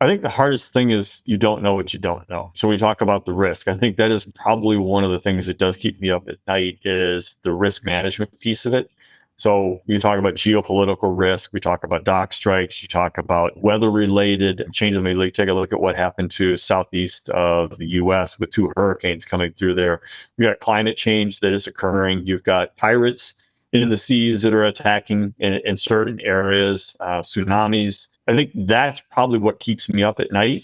I think the hardest thing is you don't know what you don't know. So we talk about the risk. I think that is probably one of the things that does keep me up at night is the risk management piece of it. So you talk about geopolitical risk, we talk about dock strikes, you talk about weather-related changes. I mean, take a look at what happened to southeast of the U.S. with 2 hurricanes coming through there. You got climate change that is occurring. You've got pirates in the seas that are attacking in certain areas, tsunamis. I think that's probably what keeps me up at night.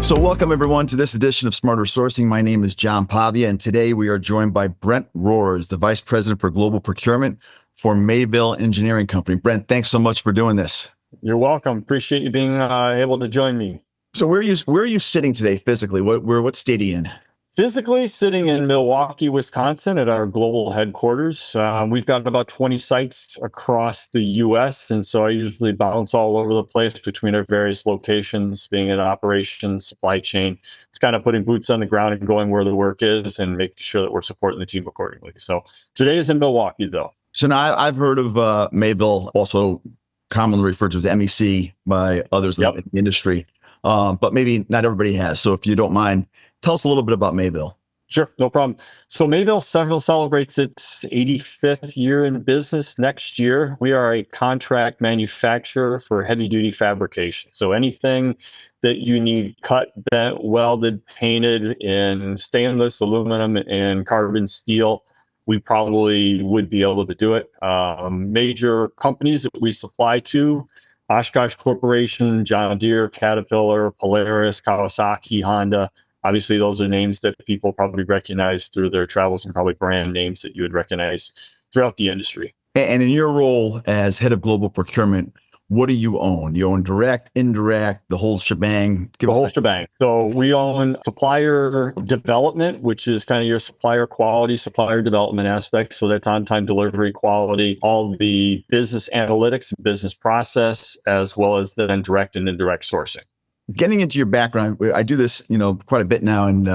So welcome everyone to this edition of Smarter Sourcing. My name is John Pavia, and today we are joined by Brent Rohrs, the Vice President for Global Procurement for Mayville Engineering Company. Brent, thanks so much for doing this. You're welcome. Appreciate you being able to join me. So where are you sitting today physically? What state are you in? Physically sitting in Milwaukee, Wisconsin at our global headquarters. We've got about 20 sites across the U.S. And so I usually bounce all over the place between our various locations, being in operations, supply chain. It's kind of putting boots on the ground and going where the work is and making sure that we're supporting the team accordingly. So today is in Milwaukee, though. So now I've heard of Mayville, also commonly referred to as MEC by others in the industry, but maybe not everybody has. So if you don't mind, tell us a little bit about Mayville. Sure, no problem. So Mayville celebrates its 85th year in business next year. We are a contract manufacturer for heavy-duty fabrication. So anything that you need cut, bent, welded, painted in stainless, aluminum, and carbon steel, we probably would be able to do it. Major companies that we supply to, Oshkosh Corporation, John Deere, Caterpillar, Polaris, Kawasaki, Honda. Obviously, those are names that people probably recognize through their travels and probably brand names that you would recognize throughout the industry. And in your role as head of global procurement, what do you own? You own direct, indirect, the whole shebang? The whole shebang. So we own supplier development, which is kind of your supplier quality, supplier development aspect. So that's on-time delivery quality, all the business analytics, business process, as well as then direct and indirect sourcing. Getting into your background, I do this, quite a bit now, and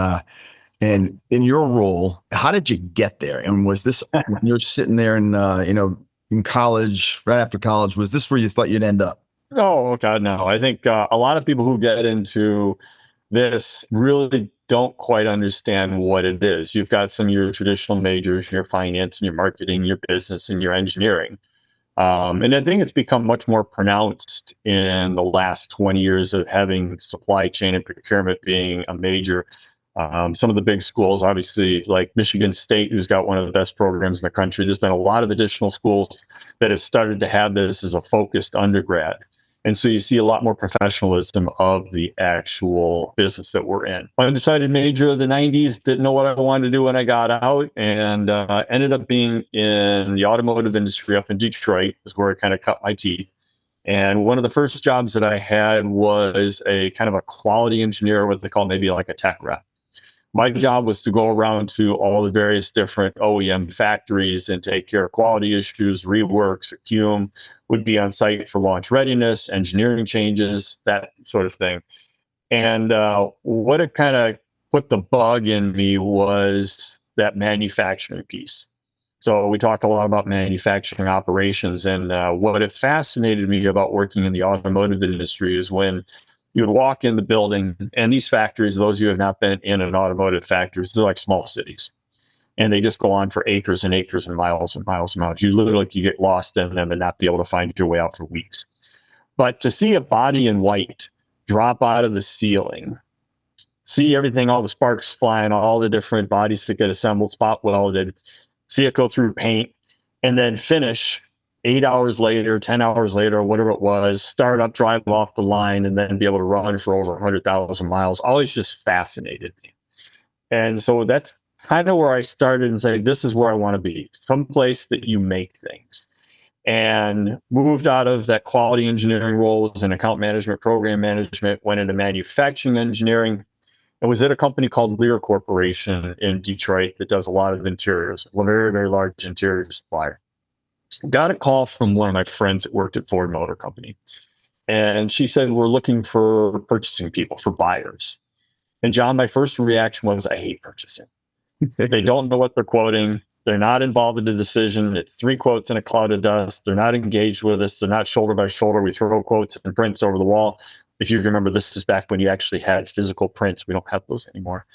in your role, how did you get there? And was this when you're sitting there in college, right after college, was this where you thought you'd end up? Oh God, no. I think a lot of people who get into this really don't quite understand what it is. You've got some of your traditional majors, your finance and your marketing, your business and your engineering. And I think it's become much more pronounced in the last 20 years of having supply chain and procurement being a major. Some of the big schools, obviously, like Michigan State, who's got one of the best programs in the country. There's been a lot of additional schools that have started to have this as a focused undergrad. And so you see a lot more professionalism of the actual business that we're in. Undecided major of the 90s, didn't know what I wanted to do when I got out, and ended up being in the automotive industry up in Detroit, is where I kind of cut my teeth. And one of the first jobs that I had was a kind of a quality engineer, what they call maybe like a tech rep. My job was to go around to all the various different OEM factories and take care of quality issues, reworks, accum, would be on site for launch readiness, engineering changes, that sort of thing. And what it kind of put the bug in me was that manufacturing piece. So we talk a lot about manufacturing operations, and what it fascinated me about working in the automotive industry is when you would walk in the building, and these factories, those of you who have not been in an automotive factory, they're like small cities. And they just go on for acres and acres and miles and miles and miles. You literally could get lost in them and not be able to find your way out for weeks. But to see a body in white drop out of the ceiling, see everything, all the sparks flying, all the different bodies that get assembled, spot welded, see it go through paint, and then finish 8 hours later, 10 hours later, whatever it was, start up, drive off the line, and then be able to run for over 100,000 miles, always just fascinated me. And so that's kind of where I started and said, this is where I want to be, someplace that you make things. And moved out of that quality engineering role as an account management, program management, went into manufacturing engineering, and was at a company called Lear Corporation in Detroit that does a lot of interiors, a very, very large interior supplier. Got a call from one of my friends that worked at Ford Motor Company. And she said, we're looking for purchasing people, for buyers. And John, my first reaction was, I hate purchasing. They don't know what they're quoting. They're not involved in the decision. It's 3 quotes in a cloud of dust. They're not engaged with us. They're not shoulder by shoulder. We throw quotes and prints over the wall. If you remember, this is back when you actually had physical prints. We don't have those anymore.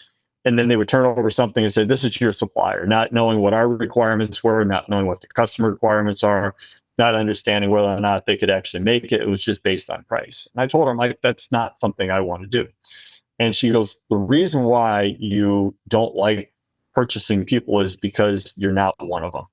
And then they would turn over something and say, this is your supplier, not knowing what our requirements were, not knowing what the customer requirements are, not understanding whether or not they could actually make it. It was just based on price. And I told her, I'm like, that's not something I want to do. And she goes, the reason why you don't like purchasing people is because you're not one of them.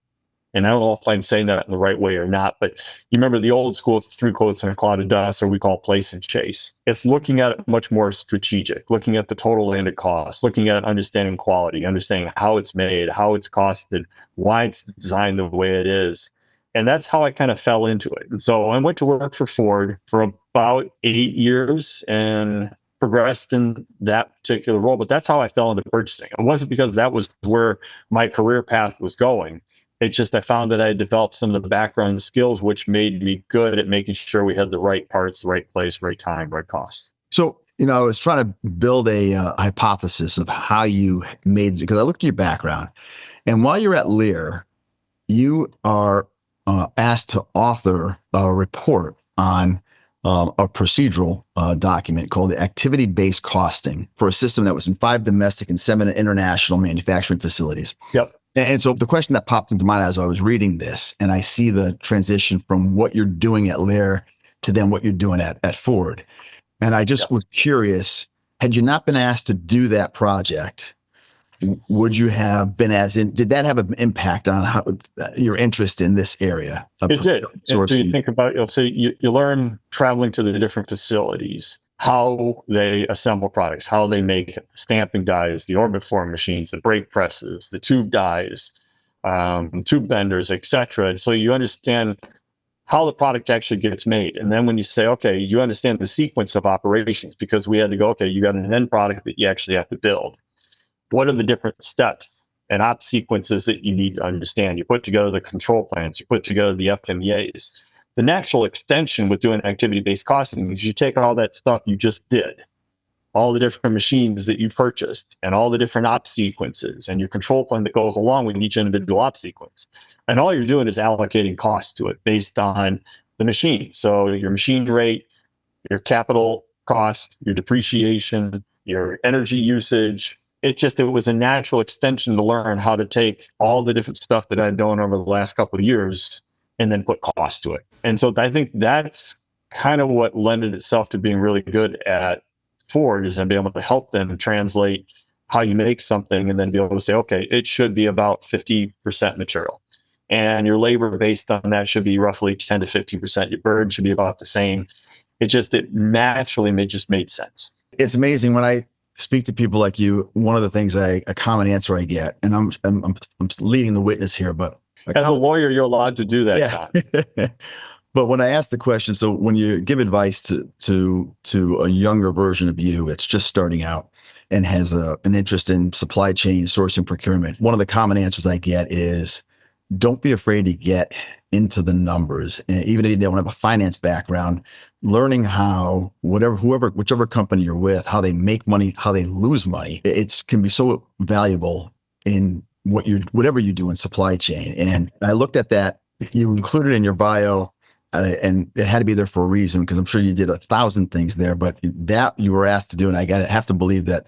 And I don't know if I'm saying that in the right way or not, but you remember the old school 3 quotes in a cloud of dust, or we call place and chase. It's looking at it much more strategic, looking at the total landed cost, looking at understanding quality, understanding how it's made, how it's costed, why it's designed the way it is. And that's how I kind of fell into it. And so I went to work for Ford for about 8 years and progressed in that particular role. But that's how I fell into purchasing. It wasn't because that was where my career path was going. It's just I found that I had developed some of the background skills, which made me good at making sure we had the right parts, the right place, right time, right cost. So, I was trying to build a hypothesis of how you made, because I looked at your background, and while you're at Lear, you are asked to author a report on a procedural document called the activity-based costing for a system that was in 5 domestic and 7 international manufacturing facilities. Yep. And so the question that popped into mind as I was reading this, and I see the transition from what you're doing at Lear to then what you're doing at Ford. And I just was curious, had you not been asked to do that project, would you have been did that have an impact on how your interest in this area? It did. So you think about, you learn traveling to the different facilities, how they assemble products, how they make it, the stamping dies, the orbit form machines, the brake presses, the tube dies, tube benders, etc. So you understand how the product actually gets made. And then when you say, okay, you understand the sequence of operations, because we had to go, okay, you got an end product that you actually have to build. What are the different steps and op sequences that you need to understand? You put together the control plans, you put together the FMEAs. The natural extension with doing activity-based costing is you take all that stuff you just did, all the different machines that you purchased, and all the different op sequences, and your control plan that goes along with each individual op sequence. And all you're doing is allocating costs to it based on the machine. So your machine rate, your capital cost, your depreciation, your energy usage. It was a natural extension to learn how to take all the different stuff that I'd done over the last couple of years and then put cost to it. And so I think that's kind of what lended itself to being really good at Ford, is to be able to help them translate how you make something and then be able to say, okay, it should be about 50% material. And your labor based on that should be roughly 10 to 15%. Your burden should be about the same. It naturally just made sense. It's amazing when I speak to people like you. One of the things a common answer I get, and I'm leading the witness here, but as a lawyer, you're allowed to do that. Yeah. But when I ask the question, so when you give advice to a younger version of you that's just starting out and has an interest in supply chain, sourcing, procurement, one of the common answers I get is, don't be afraid to get into the numbers. And even if you don't have a finance background, learning how whichever company you're with, how they make money, how they lose money, it can be so valuable in whatever you do in supply chain. And I looked at that, you included in your bio, and it had to be there for a reason, because I'm sure you did 1,000 things there, but that you were asked to do, and I have to believe that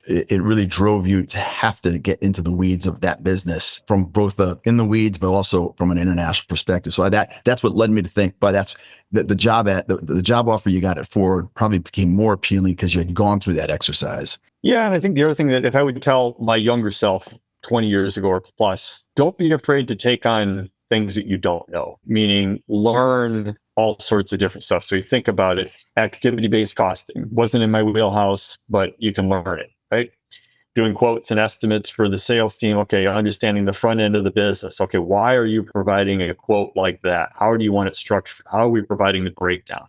it really drove you to have to get into the weeds of that business, from both in the weeds, but also from an international perspective. So that's what led me to think, but that's the job offer you got at Ford probably became more appealing because you had gone through that exercise. Yeah. And I think the other thing that if I would tell my younger self 20 years ago or plus, don't be afraid to take on things that you don't know, meaning learn all sorts of different stuff. So you think about it, activity-based costing wasn't in my wheelhouse, but you can learn it, right? Doing quotes and estimates for the sales team. Okay, understanding the front end of the business. Okay, why are you providing a quote like that? How do you want it structured? How are we providing the breakdown?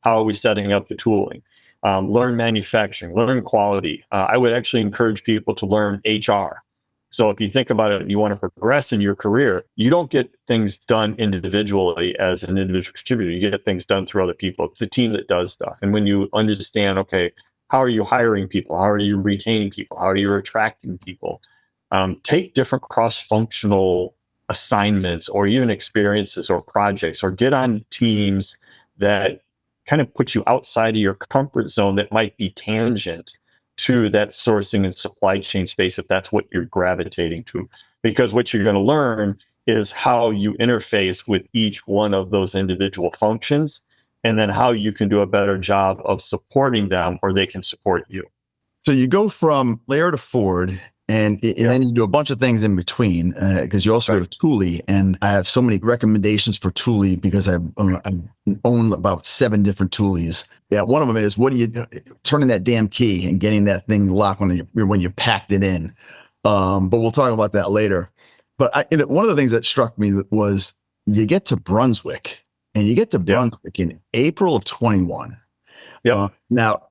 How are we setting up the tooling? Learn manufacturing, learn quality. I would actually encourage people to learn HR. So if you think about it, you want to progress in your career, you don't get things done individually as an individual contributor. You get things done through other people. It's a team that does stuff. And when you understand, okay, how are you hiring people? How are you retaining people? How are you attracting people? take different cross-functional assignments or even experiences or projects, or get on teams that kind of put you outside of your comfort zone that might be tangent to that sourcing and supply chain space, if that's what you're gravitating to. Because what you're going to learn is how you interface with each one of those individual functions, and then how you can do a better job of supporting them, or they can support you. So you go from layer to forward, and then you do a bunch of things in between, because you also go to Thule. And I have so many recommendations for Thule because I own about 7 different Thules. Yeah, one of them is, what do you turning that damn key and getting that thing locked when you packed it in. But we'll talk about that later. But one of the things that struck me was you get to Brunswick, and you get to Brunswick in April of 21. Yeah. Now,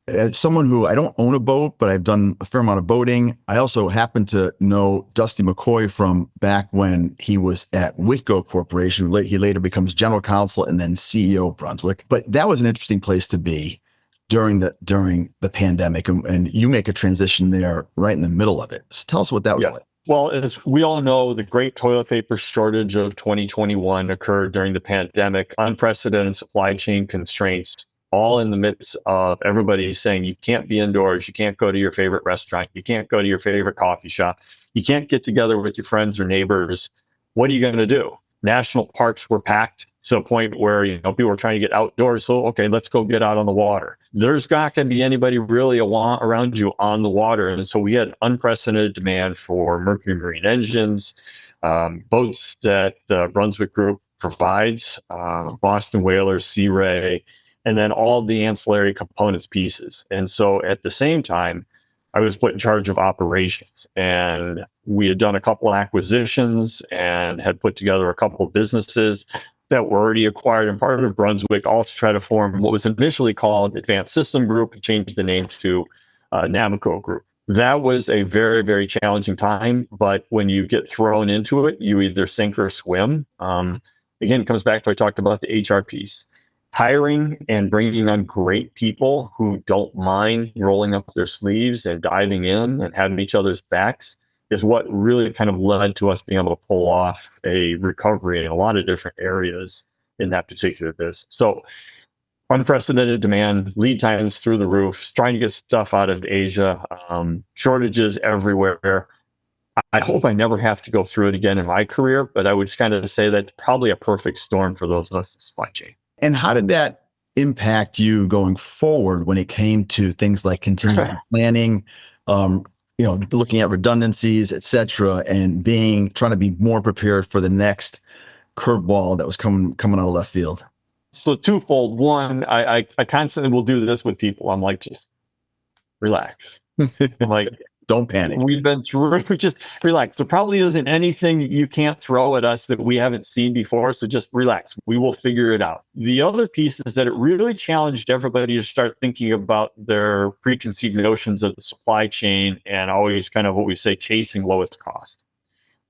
as someone who, I don't own a boat, but I've done a fair amount of boating. I also happen to know Dusty McCoy from back when he was at Whitco Corporation. He later becomes general counsel and then CEO of Brunswick. But that was an interesting place to be during the pandemic. And you make a transition there right in the middle of it. So tell us what that was like. Well, as we all know, the great toilet paper shortage of 2021 occurred during the pandemic, unprecedented supply chain constraints, all in the midst of everybody saying you can't be indoors, you can't go to your favorite restaurant, you can't go to your favorite coffee shop, you can't get together with your friends or neighbors. What are you going to do? National parks were packed to a point where people were trying to get outdoors. So, okay, let's go get out on the water. There's not going to be anybody really around you on the water. And so we had unprecedented demand for Mercury Marine engines, boats that the Brunswick Group provides, Boston Whaler, Sea Ray, and then all the ancillary components pieces. And so at the same time, I was put in charge of operations, and we had done a couple acquisitions and had put together a couple of businesses that were already acquired and part of Brunswick, all to try to form what was initially called Advanced System Group and changed the name to Navico Group. That was a very, very challenging time, but when you get thrown into it, you either sink or swim. Again, it comes back to, I talked about the HR piece. Hiring and bringing on great people who don't mind rolling up their sleeves and diving in and having each other's backs is what really kind of led to us being able to pull off a recovery in a lot of different areas in that particular business. So unprecedented demand, lead times through the roof, trying to get stuff out of Asia, shortages everywhere. I hope I never have to go through it again in my career, but I would just kind of say that's probably a perfect storm for those of us in supply chain. And how did that impact you going forward when it came to things like contingency planning, looking at redundancies, et cetera, and trying to be more prepared for the next curveball that was coming out of left field? So twofold. One, I constantly will do this with people. I'm like, just relax. I'm like, don't panic. We've been through, just relax. There probably isn't anything you can't throw at us that we haven't seen before. So just relax. We will figure it out. The other piece is that it really challenged everybody to start thinking about their preconceived notions of the supply chain and always kind of what we say, chasing lowest cost,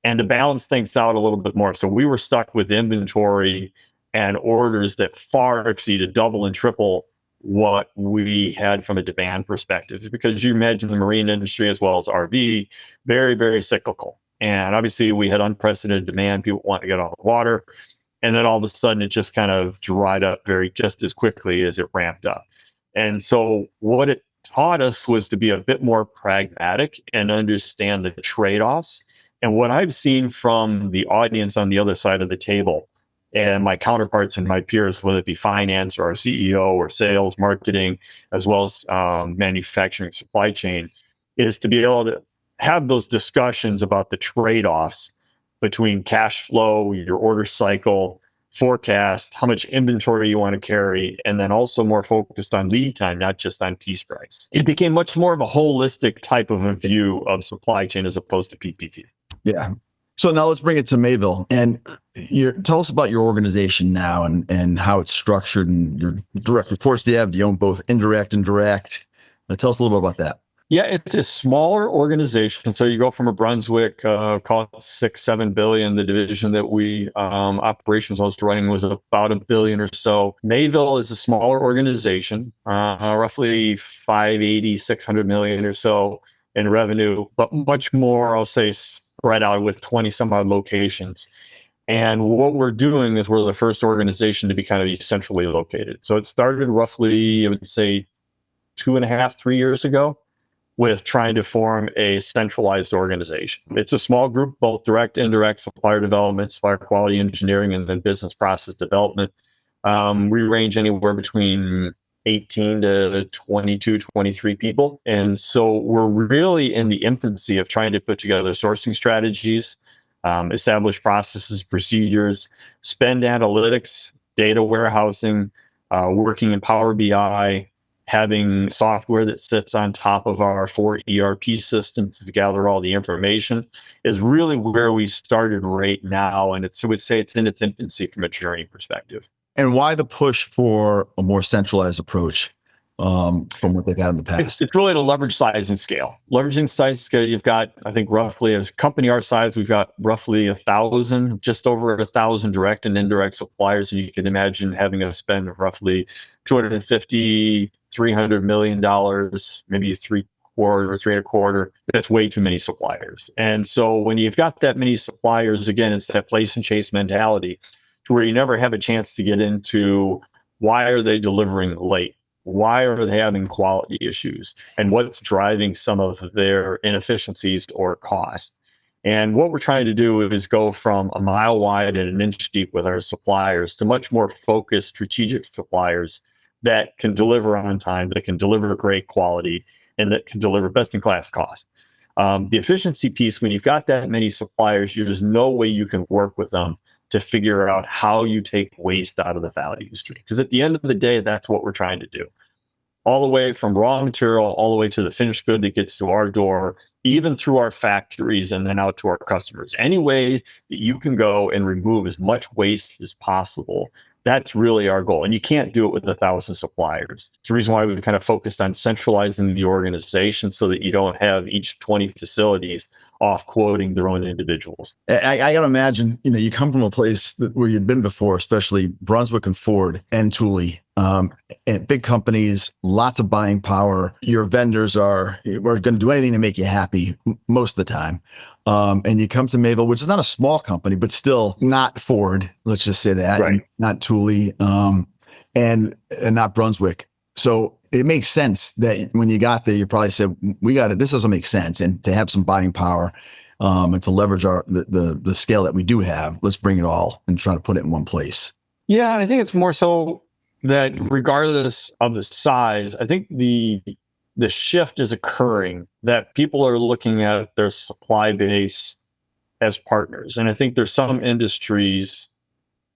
and to balance things out a little bit more. So we were stuck with inventory and orders that far exceeded double and triple what we had from a demand perspective, because you imagine the marine industry as well as RV, very, very cyclical. And obviously we had unprecedented demand. People want to get off the water. And then all of a sudden it just kind of dried up just as quickly as it ramped up. And so what it taught us was to be a bit more pragmatic and understand the trade-offs. And what I've seen from the audience on the other side of the table and my counterparts and my peers, whether it be finance or our CEO or sales, marketing, as well as manufacturing, supply chain, is to be able to have those discussions about the trade-offs between cash flow, your order cycle, forecast, how much inventory you want to carry, and then also more focused on lead time, not just on piece price. It became much more of a holistic type of a view of supply chain as opposed to PPP. Yeah. So now let's bring it to Mayville, and tell us about your organization now and how it's structured and your direct reports do you have? Do you own both indirect and direct? Tell us a little bit about that. Yeah, it's a smaller organization. So you go from a Brunswick, call it $6-7 billion. The division that we operations I was running was about $1 billion or so. Mayville is a smaller organization, roughly $580-600 million or so. in revenue, but much more, I'll say, spread out with 20 some odd locations. And what we're doing is we're the first organization to be kind of centrally located. So it started roughly, I would say, 2.5, 3 years ago, with trying to form a centralized organization. It's a small group, both direct, indirect, supplier development, supplier quality engineering, and then business process development. We range anywhere between 18 to 22, 23 people. And so we're really in the infancy of trying to put together sourcing strategies, establish processes, procedures, spend analytics, data warehousing, working in Power BI, having software that sits on top of our 4 ERP systems to gather all the information is really where we started right now. And I would say it's in its infancy from a journey perspective. And why the push for a more centralized approach from what they've had in the past? It's really to leverage size and scale. Leveraging size and scale, you've got, I think, roughly, as a company our size, we've got roughly 1,000, just over 1,000 direct and indirect suppliers. And you can imagine having a spend of roughly $250, $300 million, maybe 3/4 or 3.25. That's way too many suppliers. And so when you've got that many suppliers, again, it's that place and chase mentality to where you never have a chance to get into why are they delivering late? Why are they having quality issues? And what's driving some of their inefficiencies or costs? And what we're trying to do is go from a mile wide and an inch deep with our suppliers to much more focused strategic suppliers that can deliver on time, that can deliver great quality, and that can deliver best-in-class cost. The efficiency piece, when you've got that many suppliers, there's no way you can work with them to figure out how you take waste out of the value stream. Because at the end of the day, that's what we're trying to do. All the way from raw material, all the way to the finished good that gets to our door, even through our factories and then out to our customers. Any way that you can go and remove as much waste as possible, that's really our goal. And you can't do it with 1,000 suppliers. It's the reason why we've kind of focused on centralizing the organization so that you don't have each 20 facilities off quoting their own individuals. I got to imagine, you come from a place where you'd been before, especially Brunswick and Ford and Thule, and big companies, lots of buying power. Your vendors are going to do anything to make you happy most of the time. And you come to Mayville, which is not a small company, but still not Ford. Let's just say that, right. Not Thule, and not Brunswick. So it makes sense that when you got there, you probably said, "We got it. This doesn't make sense." And to have some buying power, and to leverage the scale that we do have, let's bring it all and try to put it in one place. Yeah, I think it's more so that regardless of the size, I think the shift is occurring that people are looking at their supply base as partners. And I think there's some industries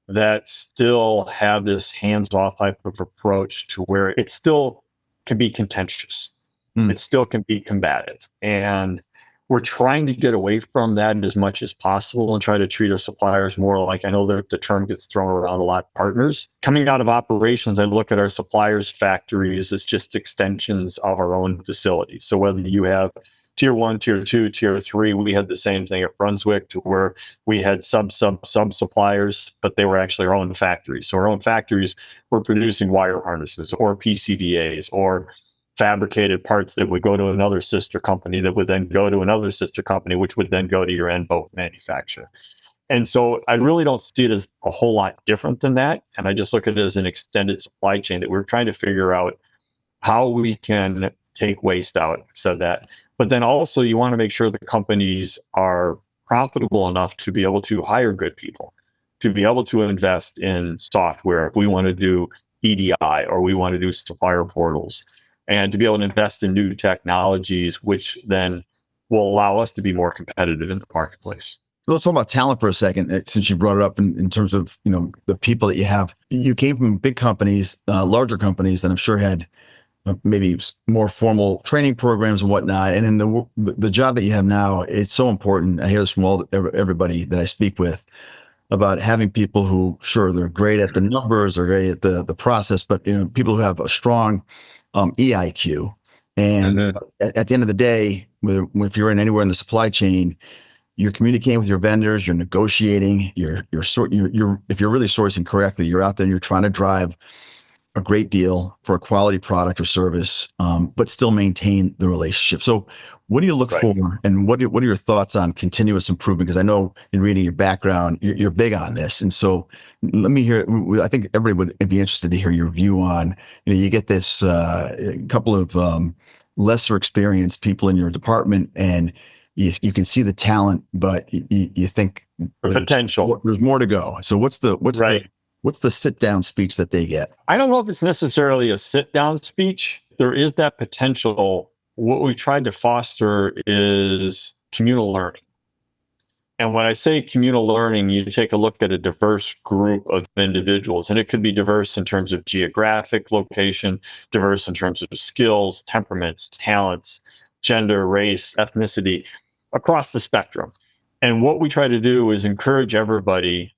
that still have this hands-off type of approach to where it still can be contentious. It still can be combative. And we're trying to get away from that as much as possible and try to treat our suppliers more like, I know that the term gets thrown around a lot, partners. Coming out of operations, I look at our suppliers' factories as just extensions of our own facilities. So whether you have tier 1, tier 2, tier 3, we had the same thing at Brunswick, to where we had sub suppliers, but they were actually our own factories. So our own factories were producing wire harnesses or PCBAs or fabricated parts that would go to another sister company that would then go to another sister company, which would then go to your end boat manufacturer. And so I really don't see it as a whole lot different than that. And I just look at it as an extended supply chain that we're trying to figure out how we can take waste out. So that, but then also you want to make sure the companies are profitable enough to be able to hire good people, to be able to invest in software. If we want to do EDI or we want to do supplier portals, and to be able to invest in new technologies, which then will allow us to be more competitive in the marketplace. Let's talk about talent for a second, since you brought it up in terms of, the people that you have. You came from big companies, larger companies that I'm sure had maybe more formal training programs and whatnot. And in the job that you have now, it's so important. I hear this from everybody that I speak with about having people who, sure, they're great at the numbers or great at the process, but people who have a strong EIQ. And at the end of the day, if you're in anywhere in the supply chain, you're communicating with your vendors, you're negotiating, if you're really sourcing correctly, you're out there and you're trying to drive a great deal for a quality product or service, but still maintain the relationship. So What do you look Right. for, and what are your thoughts on continuous improvement? Because I know in reading your background, you're big on this, and so let me hear. I think everybody would be interested to hear your view on. You get this couple of lesser experienced people in your department, and you can see the talent, but you think The potential. there's more to go. So what's the Right. sit down speech that they get? I don't know if it's necessarily a sit down speech. There is that potential. What we've tried to foster is communal learning. And when I say communal learning, you take a look at a diverse group of individuals, and it could be diverse in terms of geographic location, diverse in terms of skills, temperaments, talents, gender, race, ethnicity, across the spectrum. And what we try to do is encourage everybody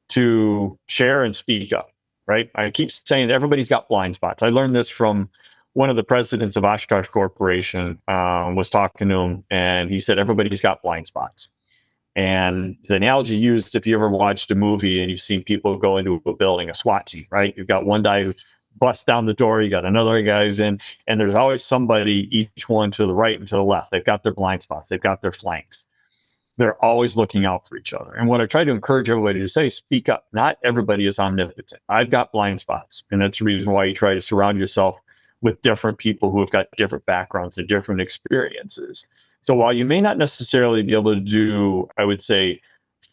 to share and speak up, right? I keep saying that everybody's got blind spots. I learned this from one of the presidents of Oshkosh Corporation, was talking to him, and he said, everybody's got blind spots. And the analogy used, if you ever watched a movie and you've seen people go into a building, a SWAT team, right? You've got one guy who busts down the door, you got another guy who's in, and there's always somebody, each one to the right and to the left. They've got their blind spots, they've got their flanks. They're always looking out for each other. And what I try to encourage everybody to say, speak up. Not everybody is omnipotent. I've got blind spots. And that's the reason why you try to surround yourself with different people who have got different backgrounds and different experiences. So while you may not necessarily be able to do, I would say,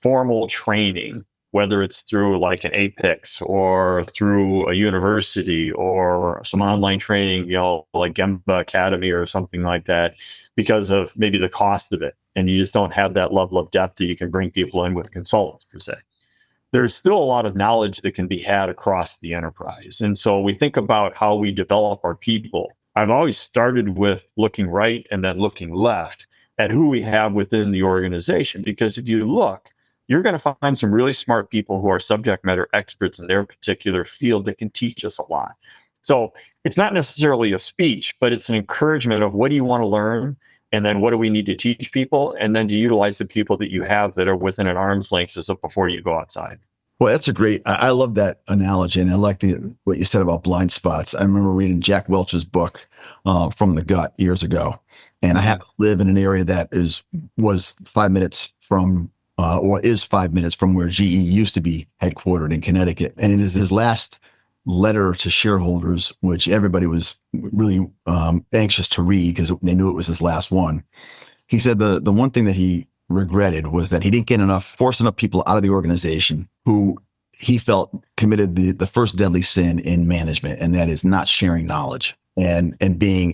formal training, whether it's through like an Apex or through a university or some online training, like Gemba Academy or something like that, because of maybe the cost of it. And you just don't have that level of depth that you can bring people in with consultants per se. There's still a lot of knowledge that can be had across the enterprise. And so we think about how we develop our people. I've always started with looking right and then looking left at who we have within the organization. Because if you look, you're going to find some really smart people who are subject matter experts in their particular field that can teach us a lot. So it's not necessarily a speech, but it's an encouragement of what do you want to learn? And then what do we need to teach people? And then to utilize the people that you have that are within an arm's length as of before you go outside. Well, that's a great, I love that analogy. And I like what you said about blind spots. I remember reading Jack Welch's book, From the Gut, years ago. And I happen to live in an area that was 5 minutes from, or is 5 minutes from where GE used to be headquartered in Connecticut. And it is his last letter to shareholders, which everybody was really anxious to read because they knew it was his last one. He said the one thing that he regretted was that he didn't get force enough people out of the organization who he felt committed the first deadly sin in management, and that is not sharing knowledge and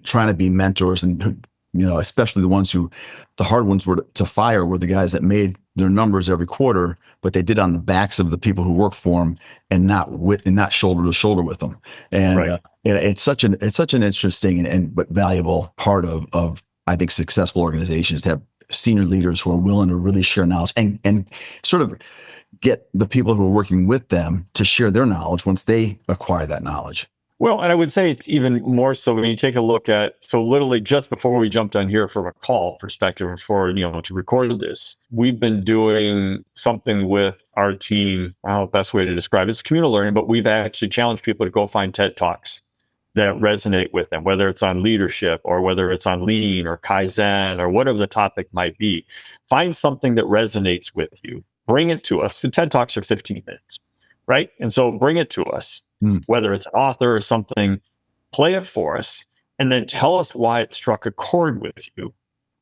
trying to be mentors, and especially the ones who, the hard ones were to fire were the guys that made their numbers every quarter, but they did on the backs of the people who work for them and not shoulder to shoulder with them. And right. It's such an interesting but valuable part of I think successful organizations to have senior leaders who are willing to really share knowledge and sort of get the people who are working with them to share their knowledge once they acquire that knowledge. Well, and I would say it's even more so when you take a look at, so literally just before we jumped on here from a call perspective, before, to record this, we've been doing something with our team. I don't know the best way to describe it. It's communal learning, but we've actually challenged people to go find TED Talks that resonate with them, whether it's on leadership or whether it's on lean or Kaizen or whatever the topic might be. Find something that resonates with you. Bring it to us. The TED Talks are 15 minutes, right? And so bring it to us, whether it's an author or something, play it for us, and then tell us why it struck a chord with you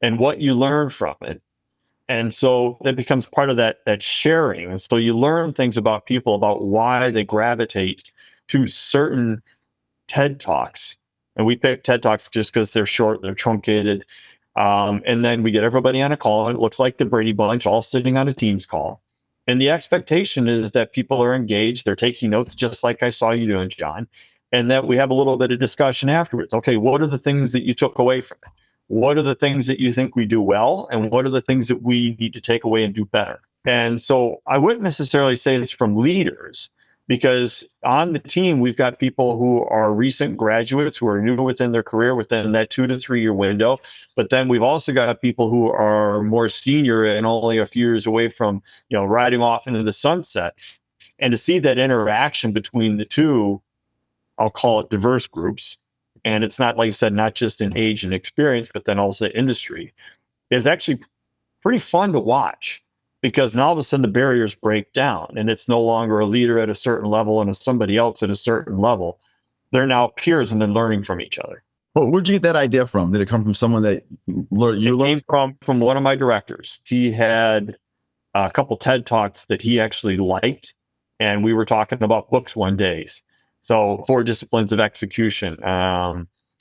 and what you learned from it. And so that becomes part of that sharing. And so you learn things about people, about why they gravitate to certain TED Talks. And we pick TED Talks just because they're short, they're truncated. And then we get everybody on a call. It looks like the Brady Bunch all sitting on a Teams call. And the expectation is that people are engaged. They're taking notes just like I saw you doing, John. And that we have a little bit of discussion afterwards. Okay, what are the things that you took away from it? What are the things that you think we do well? And what are the things that we need to take away and do better? And so I wouldn't necessarily say it's from leaders, because on the team, we've got people who are recent graduates who are new within their career within that 2 to 3 year window. But then we've also got people who are more senior and only a few years away from, riding off into the sunset. And to see that interaction between the two, I'll call it diverse groups, and it's not, like I said, not just in age and experience, but then also industry, is actually pretty fun to watch, because now all of a sudden the barriers break down and it's no longer a leader at a certain level and somebody else at a certain level. They're now peers and then learning from each other. Well, where'd you get that idea from? Did it come from someone that you learned? It came from one of my directors. He had a couple TED Talks that he actually liked, and we were talking about books one day. So, Four Disciplines of Execution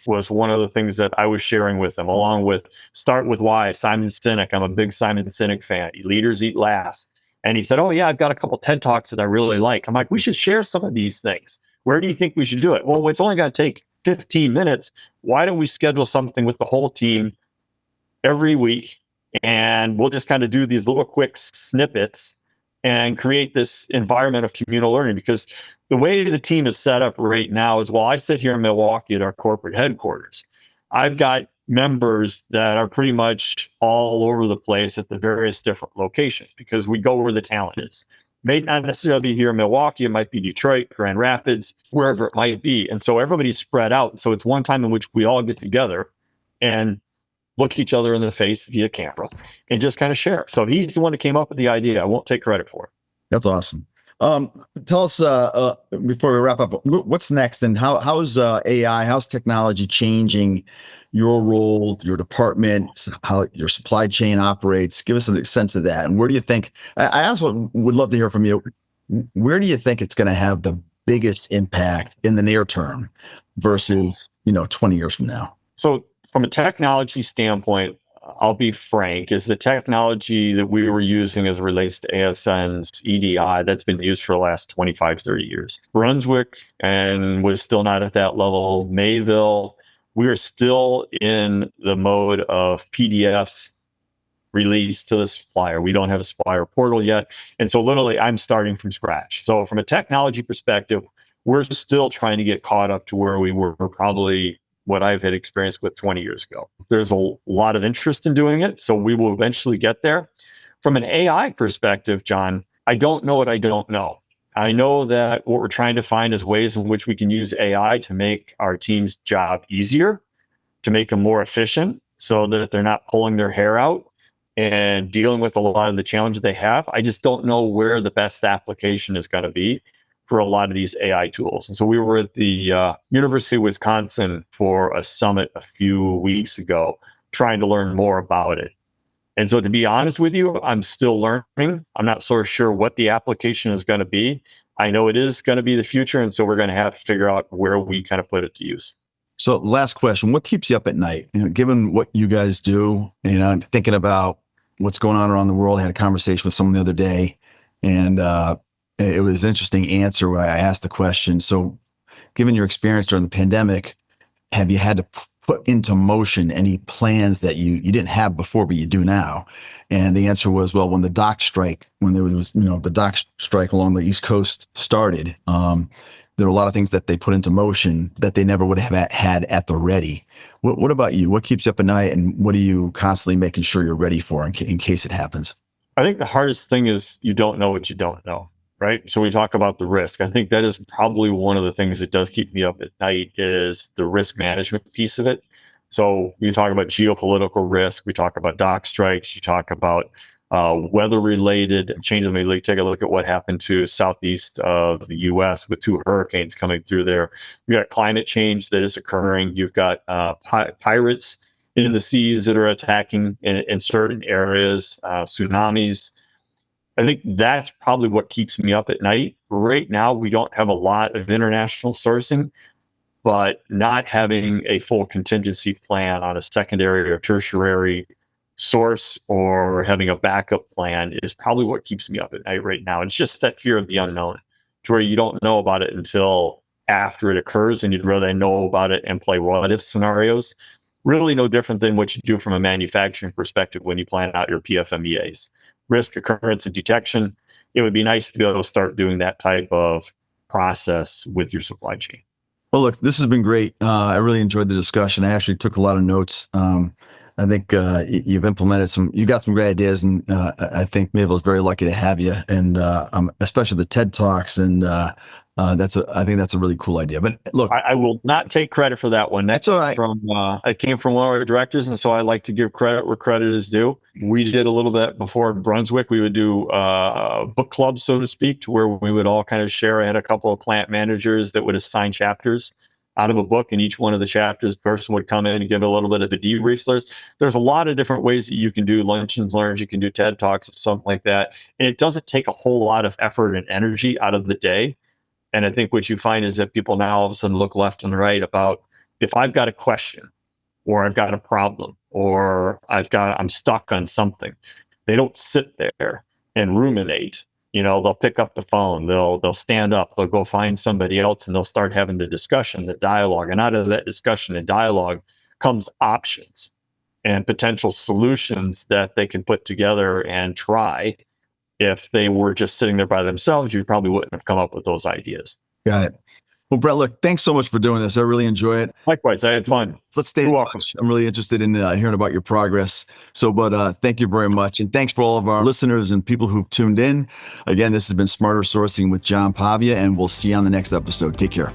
was one of the things that I was sharing with him, along with Start With Why, Simon Sinek. I'm a big Simon Sinek fan. Leaders Eat Last. And he said, oh, yeah, I've got a couple TED Talks that I really like. I'm like, we should share some of these things. Where do you think we should do it? Well, it's only going to take 15 minutes. Why don't we schedule something with the whole team every week? And we'll just kind of do these little quick snippets and create this environment of communal learning. Because the way the team is set up right now is, while I sit here in Milwaukee at our corporate headquarters, I've got members that are pretty much all over the place at the various different locations, because we go where the talent is. May not necessarily be here in Milwaukee. It might be Detroit, Grand Rapids, wherever it might be. And so everybody's spread out. So it's one time in which we all get together and look each other in the face via camera and just kind of share. So he's the one that came up with the idea. I won't take credit for it. That's awesome. Tell us, before we wrap up, what's next, and how's AI, how's technology changing your role, your department, how your supply chain operates? Give us a sense of that. And where do you think, I also would love to hear from you, where do you think it's going to have the biggest impact in the near term versus, 20 years from now? So from a technology standpoint, I'll be frank, is the technology that we were using as it relates to ASN's EDI, that's been used for the last 25, 30 years. Brunswick and was still not at that level. Mayville, we are still in the mode of PDFs released to the supplier. We don't have a supplier portal yet. And so literally I'm starting from scratch. So from a technology perspective, we're still trying to get caught up to where we were probably what I've had experience with 20 years ago. There's a lot of interest in doing it, so we will eventually get there. From an AI perspective, John, I don't know what I don't know. I know that what we're trying to find is ways in which we can use AI to make our team's job easier, to make them more efficient, so that they're not pulling their hair out and dealing with a lot of the challenges they have. I just don't know where the best application is going to be for a lot of these AI tools. And so we were at the University of Wisconsin for a summit a few weeks ago, trying to learn more about it. And so to be honest with you, I'm still learning. I'm not so sure what the application is going to be. I know it is going to be the future. And so we're going to have to figure out where we kind of put it to use. So last question, what keeps you up at night? Given what you guys do, I'm thinking about what's going on around the world. I had a conversation with someone the other day, and it was an interesting answer where I asked the question. So given your experience during the pandemic, have you had to put into motion any plans that you didn't have before, but you do now? And the answer was, well, when the dock strike, when there was, the dock strike along the East Coast started, there were a lot of things that they put into motion that they never would have had at the ready. What about you? What keeps you up at night, and what are you constantly making sure you're ready for in case it happens? I think the hardest thing is you don't know what you don't know. Right. So we talk about the risk. I think that is probably one of the things that does keep me up at night, is the risk management piece of it. So you talk about geopolitical risk. We talk about dock strikes. You talk about weather related changes. Maybe take a look at what happened to southeast of the U.S. with 2 hurricanes coming through there. You got climate change that is occurring. You've got pirates in the seas that are attacking in certain areas, tsunamis. I think that's probably what keeps me up at night. Right now, we don't have a lot of international sourcing, but not having a full contingency plan on a secondary or tertiary source, or having a backup plan, is probably what keeps me up at night right now. It's just that fear of the unknown, to where you don't know about it until after it occurs, and you'd rather know about it and play what if scenarios. Really no different than what you do from a manufacturing perspective when you plan out your PFMEAs. Risk, occurrence, and detection. It would be nice to be able to start doing that type of process with your supply chain. Well, look, this has been great. I really enjoyed the discussion. I actually took a lot of notes. I think you've implemented you got some great ideas, and I think Mayville is very lucky to have you, and especially the TED Talks, and I think that's a really cool idea. But look, I will not take credit for that one. That's all right. It came from one of our directors, and so I like to give credit where credit is due. We did a little bit before Brunswick. We would do book clubs, so to speak, to where we would all kind of share. I had a couple of plant managers that would assign chapters out of a book, and each one of the chapters, person would come in and give a little bit of the debrief. There's a lot of different ways that you can do lunch and learns. You can do TED Talks, something like that, and it doesn't take a whole lot of effort and energy out of the day. And I think what you find is that people now all of a sudden look left and right about, if I've got a question or I've got a problem or I'm stuck on something, they don't sit there and ruminate. They'll pick up the phone, they'll stand up, they'll go find somebody else, and they'll start having the discussion, the dialogue. And out of that discussion and dialogue comes options and potential solutions that they can put together and try. If they were just sitting there by themselves, you probably wouldn't have come up with those ideas. Got it. Well, Brent, look, thanks so much for doing this. I really enjoy it. Likewise, I had fun. Let's stay in touch. I'm really interested in hearing about your progress. But thank you very much. And thanks for all of our listeners and people who've tuned in. Again, this has been Smarter Sourcing with John Pavia, and we'll see you on the next episode. Take care.